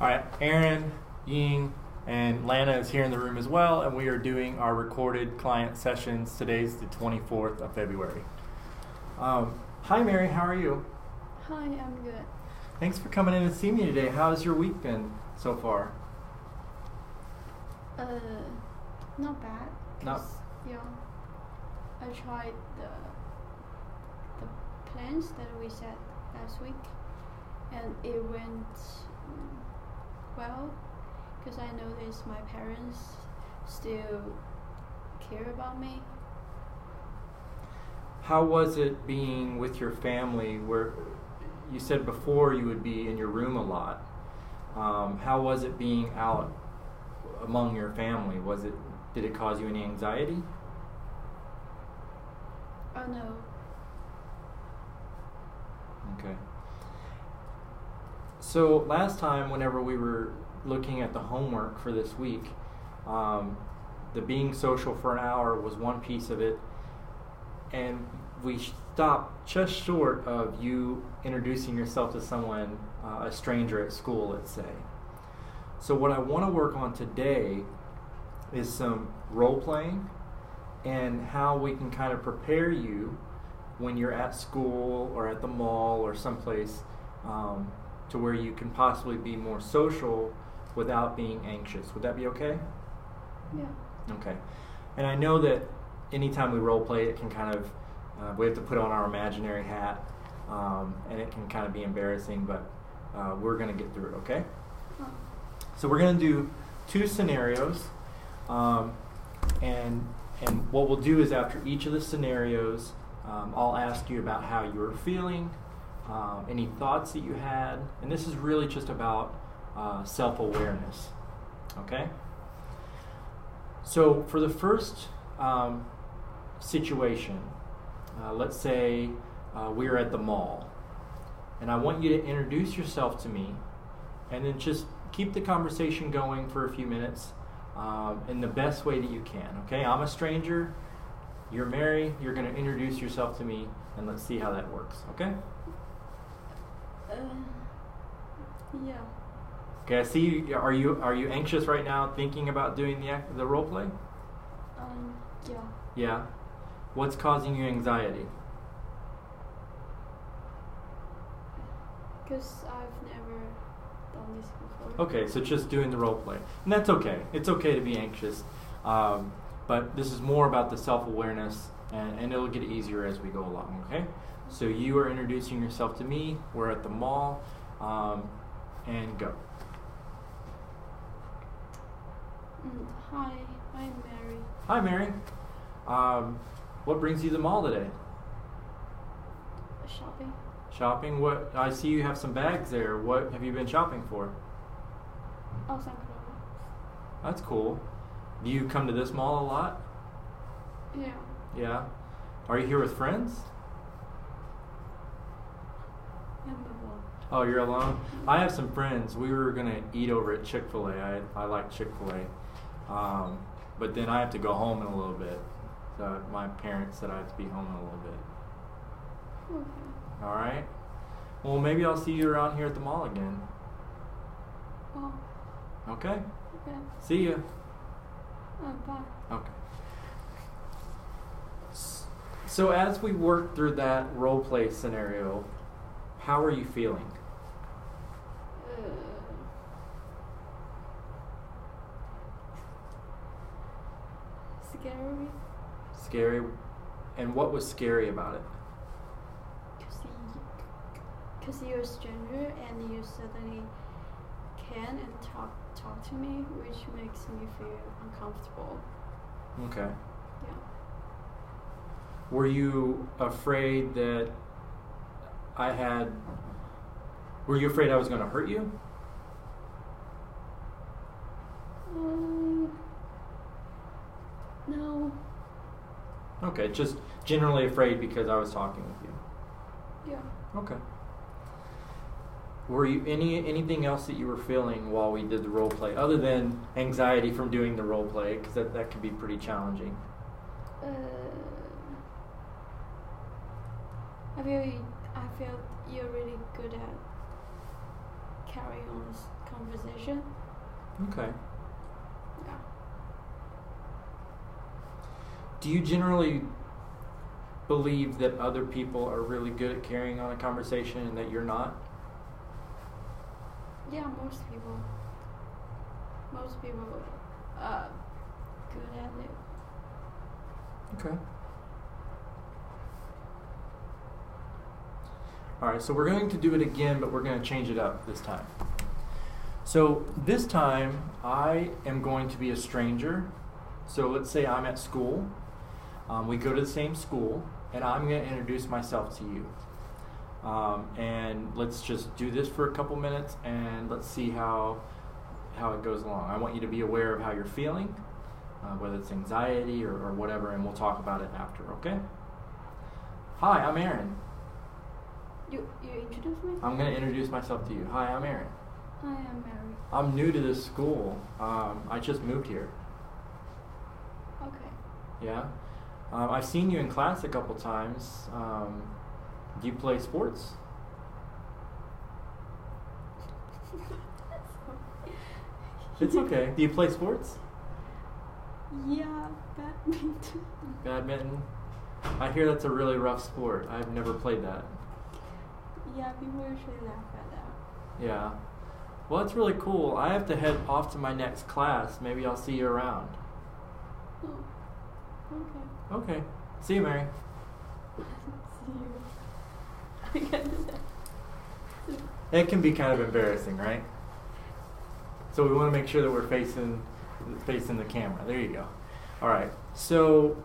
All right, Aaron, Ying, and Lana is here in the room as well, and we are doing our recorded client sessions. Today's the 24th of February. Hi, Mary. How are you? Hi, I'm good. Thanks for coming in to see me today. How's your week been so far? Not bad. Not. Yeah, I tried the plans that we set last week, and it went well, because I noticed my parents still care about me. How was it being with your family? Where you said before you would be in your room a lot. How was it being out among your family? Did it cause you any anxiety? Oh no. Okay. So last time, whenever we were looking at the homework for this week, the being social for an hour was one piece of it, and we stopped just short of you introducing yourself to someone, a stranger at school, let's say. So what I want to work on today is some role playing and how we can kind of prepare you when you're at school or at the mall or someplace to where you can possibly be more social without being anxious. Would that be okay? Yeah. Okay. And I know that anytime we role play, it can kind of, we have to put on our imaginary hat, and it can kind of be embarrassing, but we're going to get through it, okay? Oh. So we're going to do two scenarios, and what we'll do is after each of the scenarios, I'll ask you about how you were feeling, any thoughts that you had, and this is really just about self-awareness, okay? So for the first situation, let's say we're at the mall, and I want you to introduce yourself to me, and then just keep the conversation going for a few minutes in the best way that you can, okay? I'm a stranger, you're Mary, you're going to introduce yourself to me, and let's see how that works, okay? Yeah. Okay, I see you. Are you anxious right now thinking about doing the role play? Yeah. Yeah. What's causing you anxiety? Because I've never done this before. Okay, so just doing the role play. And that's okay. It's okay to be anxious. But this is more about the self-awareness, and it'll get easier as we go along, okay? So you are introducing yourself to me. We're at the mall. And go. Hi, I'm Mary. Hi, Mary. What brings you to the mall today? Shopping. Shopping? What? I see you have some bags there. What have you been shopping for? Oh, some clothes. That's cool. Do you come to this mall a lot? Yeah. Yeah. Are you here with friends? I'm alone. Oh, you're alone? I have some friends. We were going to eat over at Chick-fil-A. I like Chick-fil-A. But then I have to go home in a little bit. So my parents said I have to be home in a little bit. Okay. All right? Well, maybe I'll see you around here at the mall again. Oh. Okay? Okay. See ya. Bye. Okay. So as we work through that role play scenario, how are you feeling? Scary. Scary? And what was scary about it? Because you're a stranger and you suddenly can and talk to me, which makes me feel uncomfortable. Okay. Yeah. Were you afraid that were you afraid I was going to hurt you? No. Okay, just generally afraid because I was talking with you. Yeah. Okay. Were you anything else that you were feeling while we did the role play, other than anxiety from doing the role play, because that could be pretty challenging? I feel you're really good at carry on this conversation. Okay. Yeah. Do you generally believe that other people are really good at carrying on a conversation and that you're not? Yeah, most people are good at it. Okay. All right, so we're going to do it again, but we're going to change it up this time. So this time, I am going to be a stranger. So let's say I'm at school. We go to the same school, and I'm going to introduce myself to you. And let's just do this for a couple minutes, and let's see how it goes along. I want you to be aware of how you're feeling, whether it's anxiety or whatever, and we'll talk about it after, okay? Hi, I'm Aaron. You introduce me? I'm going to introduce myself to you. Hi, I'm Aaron. Hi, I'm Mary. I'm new to this school. I just moved here. Okay. Yeah? I've seen you in class a couple times. Do you play sports? It's okay. Do you play sports? Yeah, badminton. Badminton? I hear that's a really rough sport. I've never played that. Yeah, people usually laugh at that. Yeah. Well, that's really cool. I have to head off to my next class. Maybe I'll see you around. Oh, okay. Okay. See you, Mary. See you. It can be kind of embarrassing, right? So we want to make sure that we're facing the camera. There you go. All right. So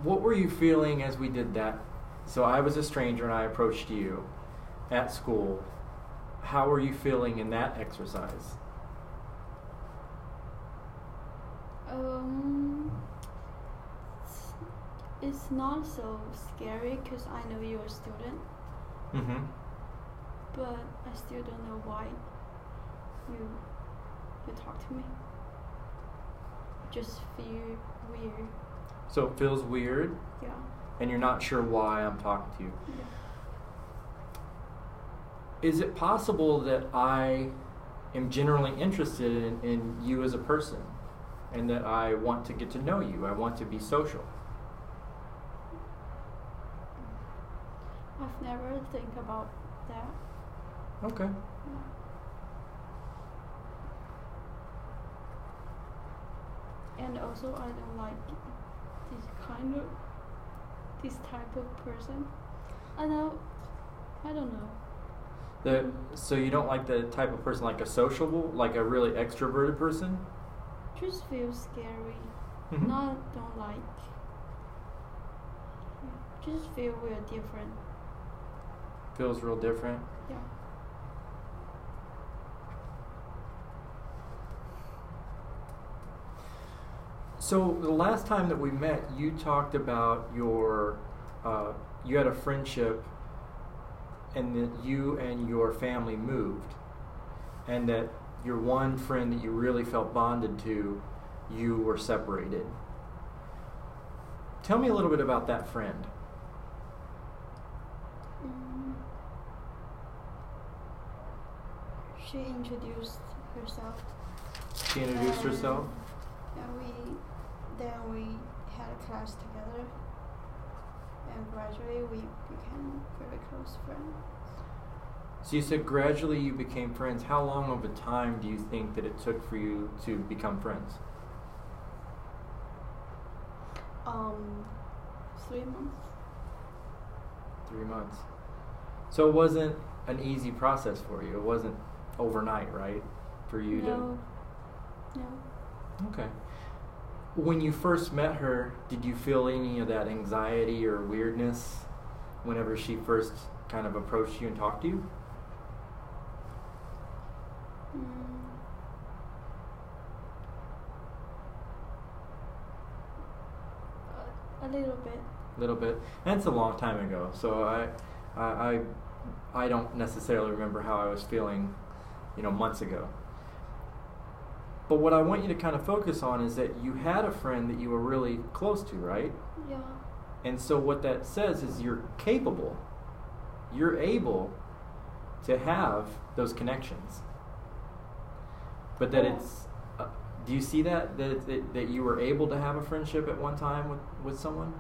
what were you feeling as we did that? So I was a stranger and I approached you at school. How were you feeling in that exercise? It's not so scary because I know you're a student. Mm-hmm. But I still don't know why you talk to me. Just feel weird. So it feels weird? Yeah. And you're not sure why I'm talking to you? Yeah. Is it possible that I am generally interested in you as a person and that I want to get to know you? I want to be social. I've never think about that. Okay. Yeah. And also I don't like this type of person. I don't know. So you don't like the type of person like a sociable, like a really extroverted person? Just feels scary. Mm-hmm. Don't like. Yeah. Just feel we're different. Feels real different? Yeah. So the last time that we met, you talked about you had a friendship and that you and your family moved and that your one friend that you really felt bonded to, you were separated. Tell me a little bit about that friend. She introduced herself. She introduced herself? And then we had a class together. And gradually we became very close friends. So you said gradually you became friends. How long of a time do you think that it took for you to become friends? 3 months. 3 months. So it wasn't an easy process for you. It wasn't overnight, right? For you No. Okay. When you first met her, did you feel any of that anxiety or weirdness whenever she first kind of approached you and talked to you? A little bit. A little bit. And it's a long time ago, so I don't necessarily remember how I was feeling, months ago. But what I want you to kind of focus on is that you had a friend that you were really close to, right? Yeah. And so what that says is you're capable. You're able to have those connections. But that Oh. it's, do you see that you were able to have a friendship at one time with someone?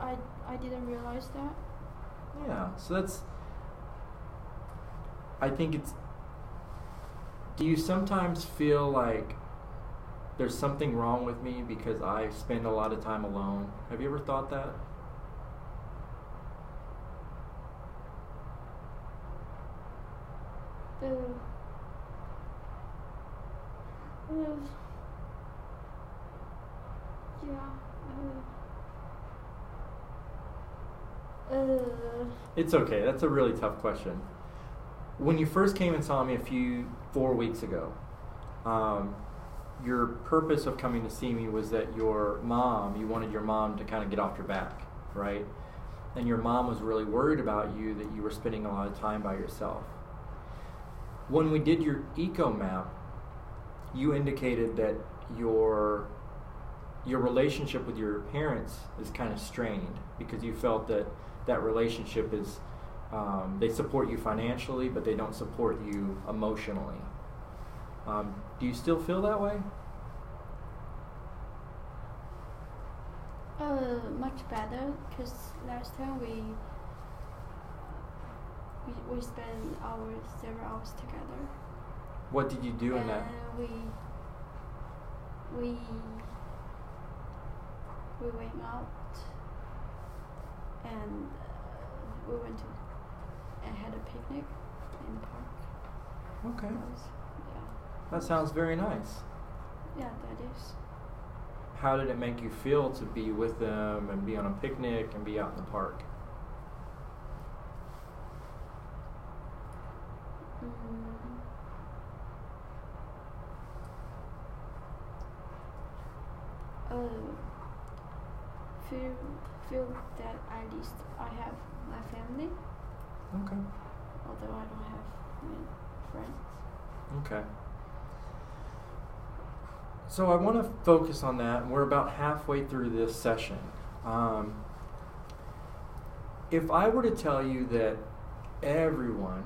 I didn't realize that. Yeah, so that's, I think it's, do you sometimes feel like there's something wrong with me because I spend a lot of time alone? Have you ever thought that? Uh, uh, yeah. It's okay. That's a really tough question. When you first came and saw me 4 weeks ago, your purpose of coming to see me was that you wanted your mom to kind of get off your back, right? And your mom was really worried about you, that you were spending a lot of time by yourself. When we did your eco map, you indicated that your relationship with your parents is kind of strained because you felt that relationship is, they support you financially, but they don't support you emotionally. Do you still feel that way? Much better, because last time we spent several hours together. What did you do in that? We went out and we went to and had a picnic in the park. Okay. Yeah. That sounds very nice. Yeah, that is. How did it make you feel to be with them and be on a picnic and be out in the park? Feel that at least I have my family, Okay. although I don't have many friends. Okay. So I want to focus on that, and we're about halfway through this session. If I were to tell you that everyone,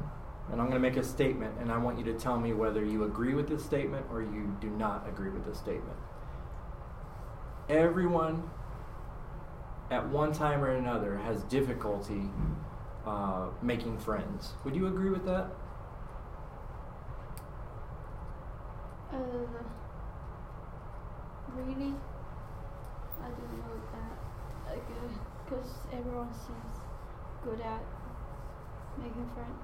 and I'm going to make a statement, and I want you to tell me whether you agree with this statement or you do not agree with this statement. Everyone, at one time or another, has difficulty making friends. Would you agree with that? Really? I don't know that. Because everyone seems good at making friends.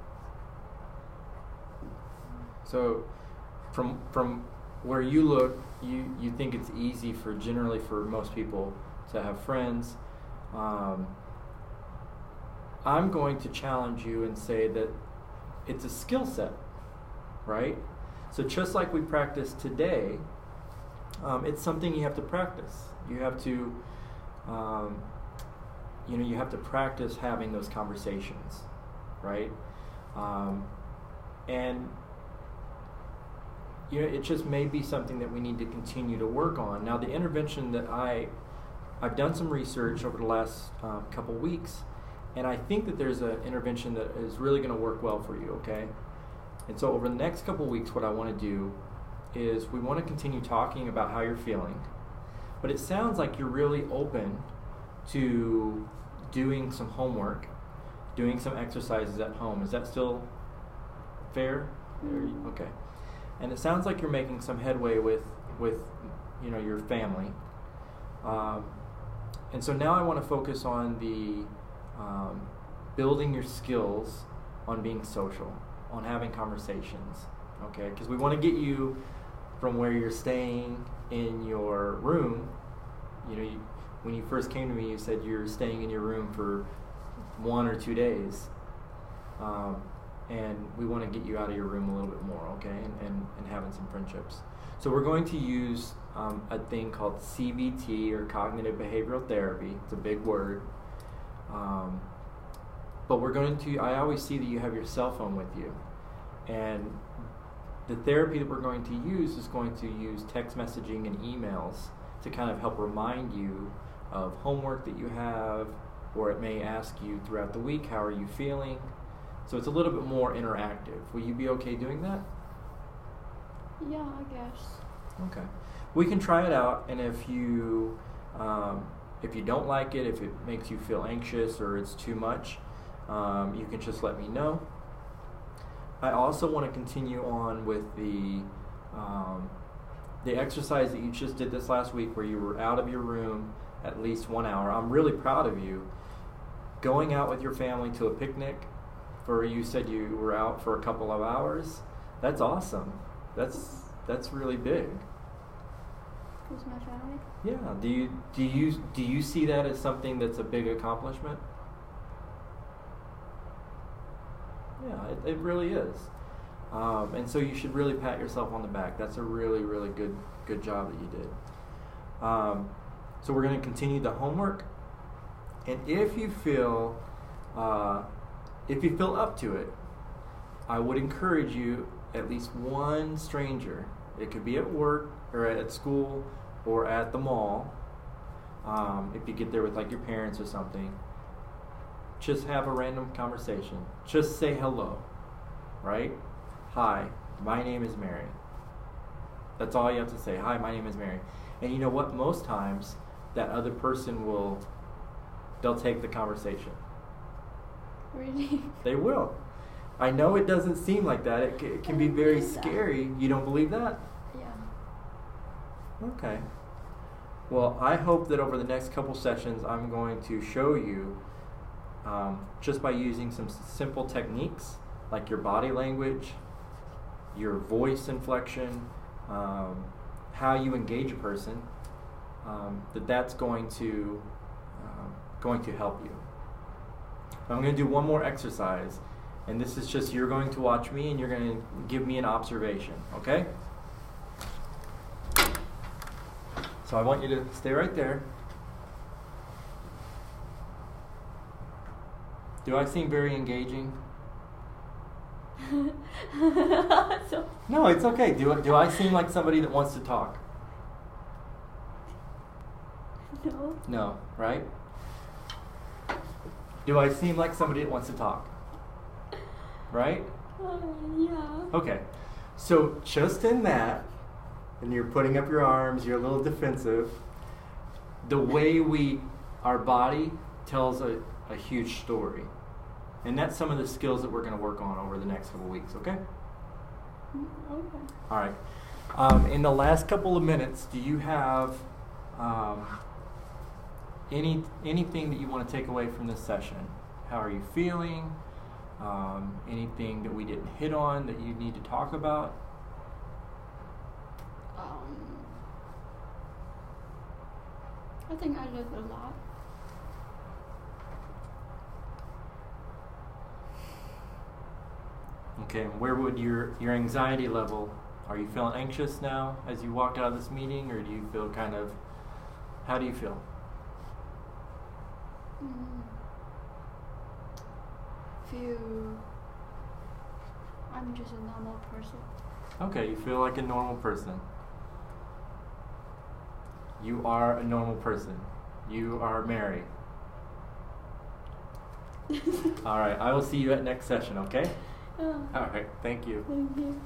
So, from where you look, you think it's easy generally for most people to have friends. I'm going to challenge you and say that it's a skill set, right? So just like we practice today, it's something you have to practice. You have to, you have to practice having those conversations, right? And it just may be something that we need to continue to work on. Now, the intervention that I've done some research over the last couple weeks, and I think that there's an intervention that is really going to work well for you, okay? And so over the next couple weeks, what I want to do is we want to continue talking about how you're feeling, but it sounds like you're really open to doing some homework, doing some exercises at home. Is that still fair? Okay. And it sounds like you're making some headway with your family. And so now I want to focus on the building your skills on being social, on having conversations, okay? Because we want to get you from where you're staying in your room. When you first came to me, you said you're staying in your room for 1 or 2 days. And we want to get you out of your room a little bit more, okay, and having some friendships. So we're going to use a thing called CBT, or cognitive behavioral therapy. It's a big word. But we're going to, I always see that you have your cell phone with you. And the therapy that we're going to use is going to use text messaging and emails to kind of help remind you of homework that you have, or it may ask you throughout the week, how are you feeling? So it's a little bit more interactive. Will you be okay doing that? Yeah, I guess. Okay. We can try it out, and if you don't like it, if it makes you feel anxious or it's too much, you can just let me know. I also want to continue on with the exercise that you just did this last week, where you were out of your room at least 1 hour. I'm really proud of you. Going out with your family to a picnic, for you said you were out for a couple of hours. That's awesome. That's really big. With my family? Yeah. Do you see that as something that's a big accomplishment? Yeah, it really is. And so you should really pat yourself on the back. That's a really, really good job that you did. So we're going to continue the homework. And if you feel up to it, I would encourage you, at least one stranger. It could be at work or at school or at the mall. If you get there with like your parents or something, just have a random conversation. Just say hello, right? Hi, my name is Mary. That's all you have to say. Hi, my name is Mary. And you know what? Most times that other person they'll take the conversation. Really? They will. I know it doesn't seem like that. It can be very scary. You don't believe that? Yeah. Okay. Well, I hope that over the next couple sessions I'm going to show you, just by using some simple techniques like your body language, your voice inflection, how you engage a person, that's going to help you. I'm going to do one more exercise, and this is just, you're going to watch me and you're going to give me an observation, okay? So I want you to stay right there. Do I seem very engaging? No, it's okay. Do I seem like somebody that wants to talk? No. No, right? Do I seem like somebody that wants to talk? Right? Yeah. Okay. So just in that, and you're putting up your arms, you're a little defensive, the way our body tells a huge story. And that's some of the skills that we're going to work on over the next couple weeks, okay? Okay. All right. In the last couple of minutes, do you have anything that you want to take away from this session? How are you feeling? Anything that we didn't hit on that you need to talk about? I think I learned a lot. Okay, and where would your anxiety level, are you feeling anxious now as you walked out of this meeting, or do you feel how do you feel? I'm just a normal person. Okay, you feel like a normal person. You are a normal person. You are Mary. All right, I will see you at next session, okay? Oh. All right, thank you. Thank you.